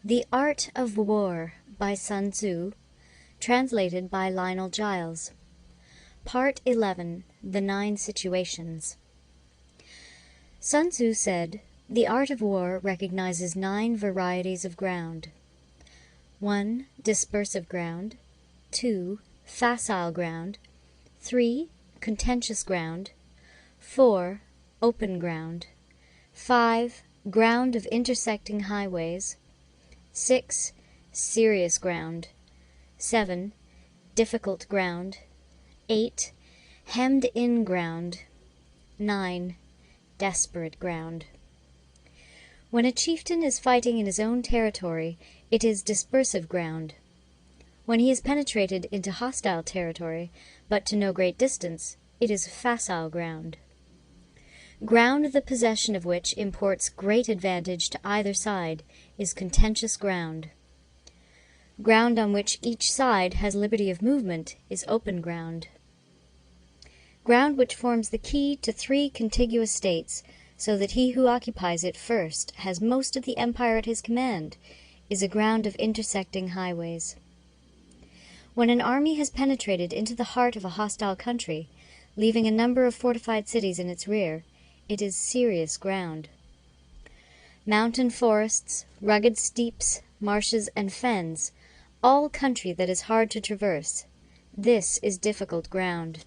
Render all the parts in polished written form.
The Art of War by Sun Tzu, translated by Lionel Giles. Part 11. The 9 Situations. Sun Tzu said, "The art of war recognizes 9 varieties of ground. 1. Dispersive ground. 2. Facile ground. 3. Contentious ground. 4. Open ground. 5. Ground of intersecting highways. 6. Serious ground. 7. Difficult ground. 8. Hemmed-in ground. 9. Desperate ground." When a chieftain is fighting in his own territory, it is dispersive ground. When he has penetrated into hostile territory, but to no great distance, it is facile ground. Ground the possession of which imports great advantage to either side is contentious ground. Ground on which each side has liberty of movement is open ground. Ground which forms the key to 3 contiguous states, so that he who occupies it first has most of the empire at his command, is a ground of intersecting highways. When an army has penetrated into the heart of a hostile country, leaving a number of fortified cities in its rear, it is serious ground. Mountain forests, rugged steeps, marshes, and fens, all country that is hard to traverse, this is difficult ground.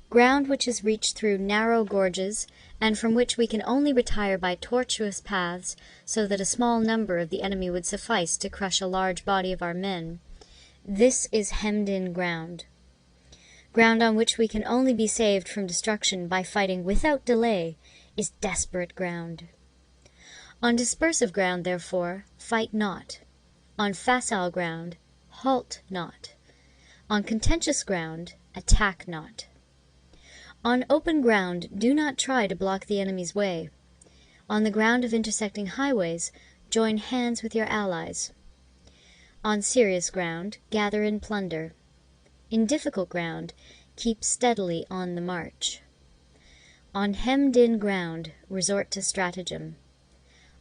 Ground which is reached through narrow gorges, and from which we can only retire by tortuous paths, so that a small number of the enemy would suffice to crush a large body of our men, this is hemmed-in ground. Ground on which we can only be saved from destruction by fighting without delay is desperate ground. On dispersive ground, therefore, fight not. On facile ground, halt not. On contentious ground, attack not. On open ground, do not try to block the enemy's way. On the ground of intersecting highways, join hands with your allies. On serious ground, gather in plunder. In difficult ground, keep steadily on the march. On hemmed-in ground, resort to stratagem.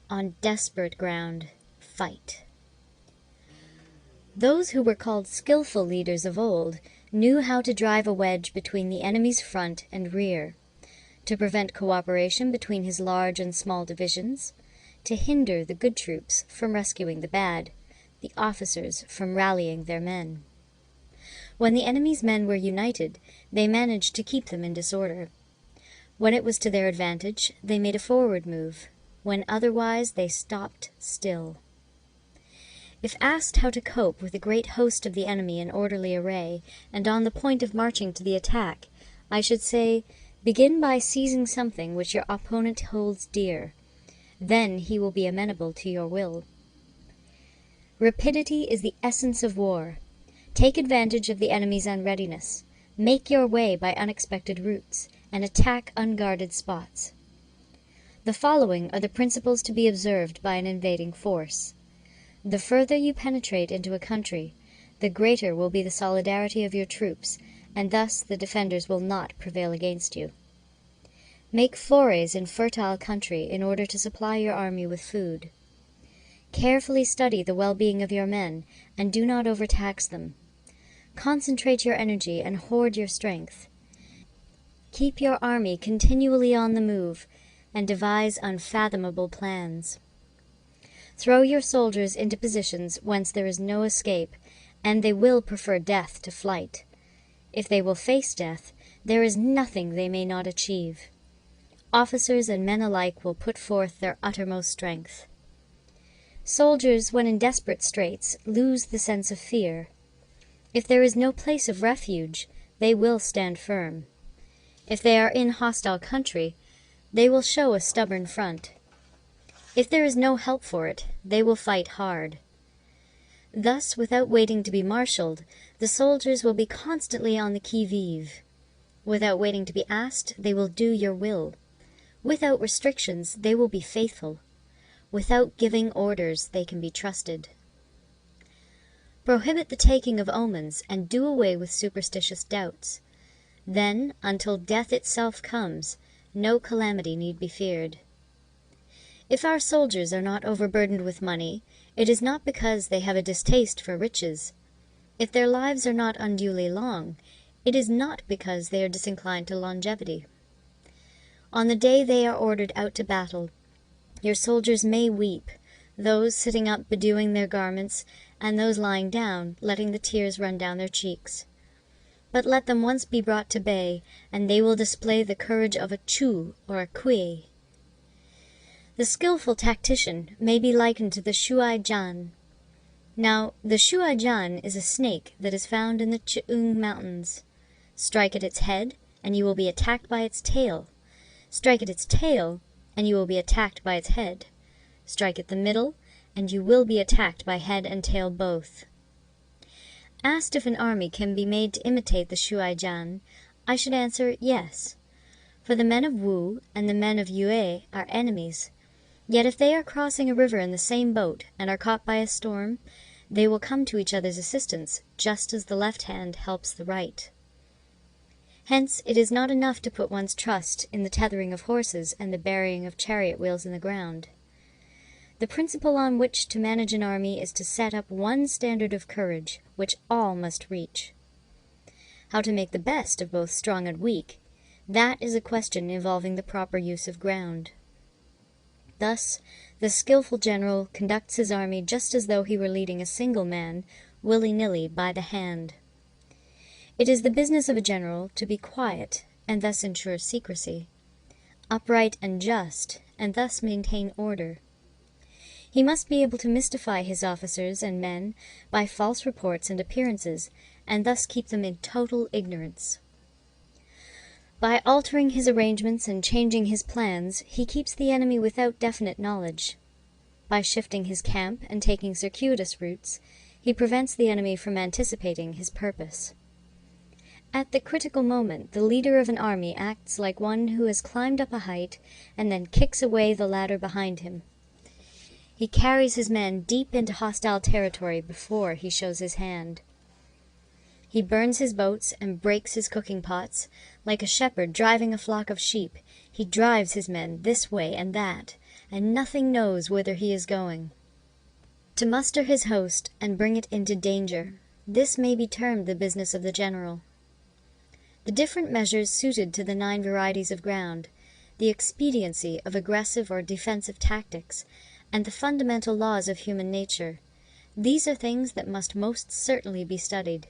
On desperate ground, fight. Those who were called skillful leaders of old knew how to drive a wedge between the enemy's front and rear, to prevent cooperation between his large and small divisions, to hinder the good troops from rescuing the bad, the officers from rallying their men. When the enemy's men were united, they managed to keep them in disorder. When it was to their advantage, they made a forward move. When otherwise, they stopped still. If asked how to cope with a great host of the enemy in orderly array, and on the point of marching to the attack, I should say, begin by seizing something which your opponent holds dear. Then he will be amenable to your will. Rapidity is the essence of war. Take advantage of the enemy's unreadiness. Make your way by unexpected routes, and attack unguarded spots. The following are the principles to be observed by an invading force. The further you penetrate into a country, the greater will be the solidarity of your troops, and thus the defenders will not prevail against you. Make forays in fertile country in order to supply your army with food. Carefully study the well-being of your men, and do not overtax them. Concentrate your energy and hoard your strength. Keep your army continually on the move, and devise unfathomable plans. Throw your soldiers into positions whence there is no escape, and they will prefer death to flight. If they will face death, there is nothing they may not achieve. Officers and men alike will put forth their uttermost strength. Soldiers, when in desperate straits, lose the sense of fear. If there is no place of refuge, they will stand firm. If they are in hostile country, they will show a stubborn front. If there is no help for it, they will fight hard. Thus, without waiting to be marshaled, the soldiers will be constantly on the qui-vive. Without waiting to be asked, they will do your will. Without restrictions, they will be faithful. Without giving orders, they can be trusted. Prohibit the taking of omens, and do away with superstitious doubts. Then, until death itself comes, no calamity need be feared. If our soldiers are not overburdened with money, It is not because they have a distaste for riches. If their lives are not unduly long, it is not because they are disinclined to longevity. On the day they are ordered out to battle, your soldiers may weep, those sitting up bedewing their garments, and those lying down, letting the tears run down their cheeks. But let them once be brought to bay, and they will display the courage of a Chu or a Kui. The skillful tactician may be likened to the Shuai Jan. Now, the Shuai Jan is a snake that is found in the Ch'ung Mountains. Strike at its head, and you will be attacked by its tail. Strike at its tail, and you will be attacked by its head. Strike at the middle, and you will be attacked by head and tail both. Asked if an army can be made to imitate the Shuai Jan, I should answer yes. For the men of Wu and the men of Yue are enemies. Yet if they are crossing a river in the same boat and are caught by a storm, they will come to each other's assistance, just as the left hand helps the right. Hence, it is not enough to put one's trust in the tethering of horses and the burying of chariot wheels in the ground. The principle on which to manage an army is to set up one standard of courage, which all must reach. How to make the best of both strong and weak, that is a question involving the proper use of ground. Thus, the skillful general conducts his army just as though he were leading a single man, willy-nilly, by the hand. It is the business of a general to be quiet, and thus ensure secrecy, upright and just, and thus maintain order. He must be able to mystify his officers and men by false reports and appearances, and thus keep them in total ignorance. By altering his arrangements and changing his plans, he keeps the enemy without definite knowledge. By shifting his camp and taking circuitous routes, he prevents the enemy from anticipating his purpose. At the critical moment, the leader of an army acts like one who has climbed up a height and then kicks away the ladder behind him. He carries his men deep into hostile territory before he shows his hand. He burns his boats and breaks his cooking pots. Like a shepherd driving a flock of sheep, he drives his men this way and that, and nothing knows whither he is going. To muster his host and bring it into danger, this may be termed the business of the general. The different measures suited to the 9 varieties of ground, the expediency of aggressive or defensive tactics, and the fundamental laws of human nature, these are things that must most certainly be studied.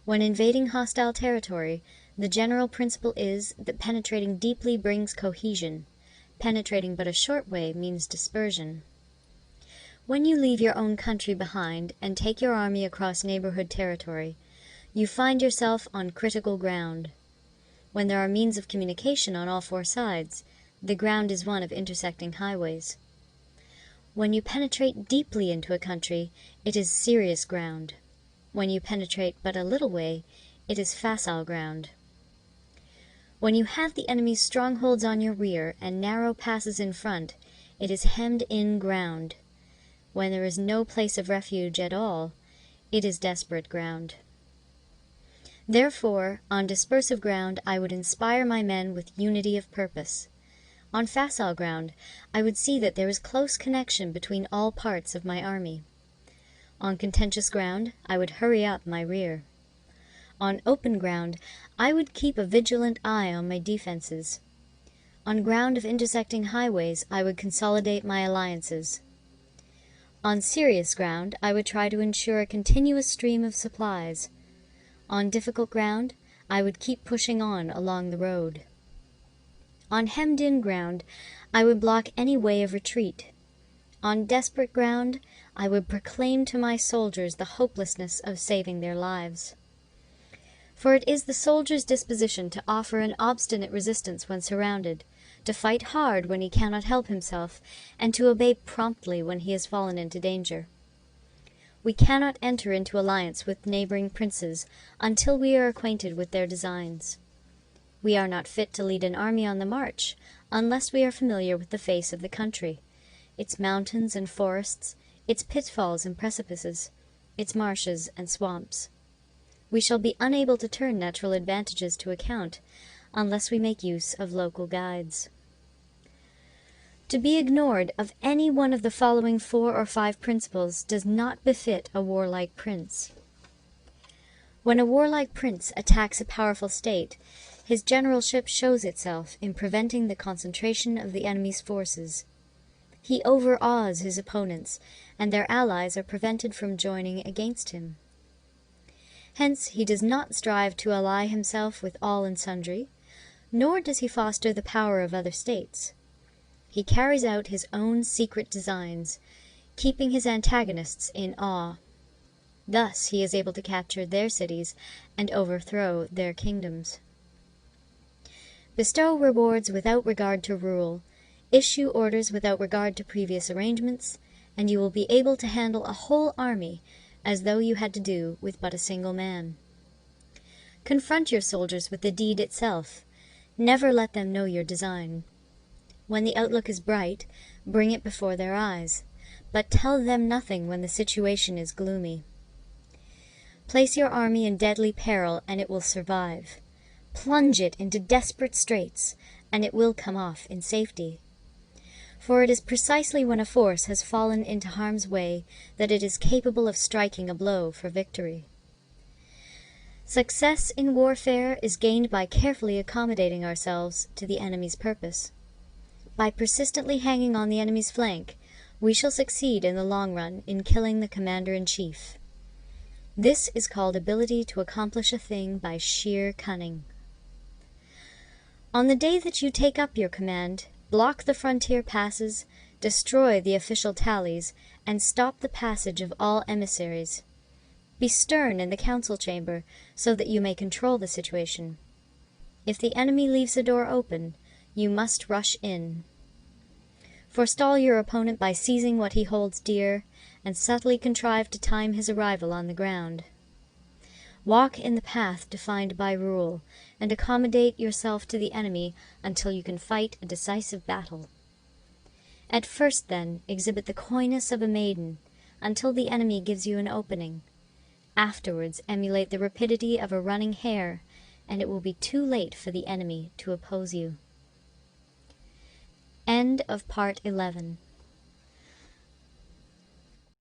When invading hostile territory, the general principle is that penetrating deeply brings cohesion. Penetrating but a short way means dispersion. When you leave your own country behind and take your army across neighborhood territory, you find yourself on critical ground. When there are means of communication on all 4 sides, the ground is one of intersecting highways. When you penetrate deeply into a country, it is serious ground. When you penetrate but a little way, it is facile ground. When you have the enemy's strongholds on your rear and narrow passes in front, it is hemmed-in ground. When there is no place of refuge at all, it is desperate ground. Therefore, on dispersive ground, I would inspire my men with unity of purpose. On facile ground, I would see that there is close connection between all parts of my army. On contentious ground, I would hurry up my rear. On open ground, I would keep a vigilant eye on my defenses. On ground of intersecting highways, I would consolidate my alliances. On serious ground, I would try to ensure a continuous stream of supplies. On difficult ground, I would keep pushing on along the road. On hemmed-in ground, I would block any way of retreat. On desperate ground, I would proclaim to my soldiers the hopelessness of saving their lives. For it is the soldier's disposition to offer an obstinate resistance when surrounded, to fight hard when he cannot help himself, and to obey promptly when he has fallen into danger. We cannot enter into alliance with neighboring princes until we are acquainted with their designs. We are not fit to lead an army on the march unless we are familiar with the face of the country, its mountains and forests, its pitfalls and precipices, its marshes and swamps. We shall be unable to turn natural advantages to account unless we make use of local guides. To be ignored of any one of the following 4 or 5 principles does not befit a warlike prince. When a warlike prince attacks a powerful state, his generalship shows itself in preventing the concentration of the enemy's forces. He overawes his opponents, and their allies are prevented from joining against him. Hence he does not strive to ally himself with all and sundry, nor does he foster the power of other states. He carries out his own secret designs, keeping his antagonists in awe. Thus he is able to capture their cities and overthrow their kingdoms. Bestow rewards without regard to rule, issue orders without regard to previous arrangements, and you will be able to handle a whole army as though you had to do with but a single man. Confront your soldiers with the deed itself. Never let them know your design. When the outlook is bright, bring it before their eyes, but tell them nothing when the situation is gloomy. Place your army in deadly peril, and it will survive. Plunge it into desperate straits, and it will come off in safety. For it is precisely when a force has fallen into harm's way that it is capable of striking a blow for victory. Success in warfare is gained by carefully accommodating ourselves to the enemy's purpose. By persistently hanging on the enemy's flank, we shall succeed in the long run in killing the commander-in-chief. This is called ability to accomplish a thing by sheer cunning. On the day that you take up your command, block the frontier passes, destroy the official tallies, and stop the passage of all emissaries. Be stern in the council chamber so that you may control the situation. If the enemy leaves a door open, you must rush in. Forestall your opponent by seizing what he holds dear, and subtly contrive to time his arrival on the ground. Walk in the path defined by rule, and accommodate yourself to the enemy until you can fight a decisive battle. At first, then, exhibit the coyness of a maiden, until the enemy gives you an opening. Afterwards, emulate the rapidity of a running hare, and it will be too late for the enemy to oppose you. End of Part 11.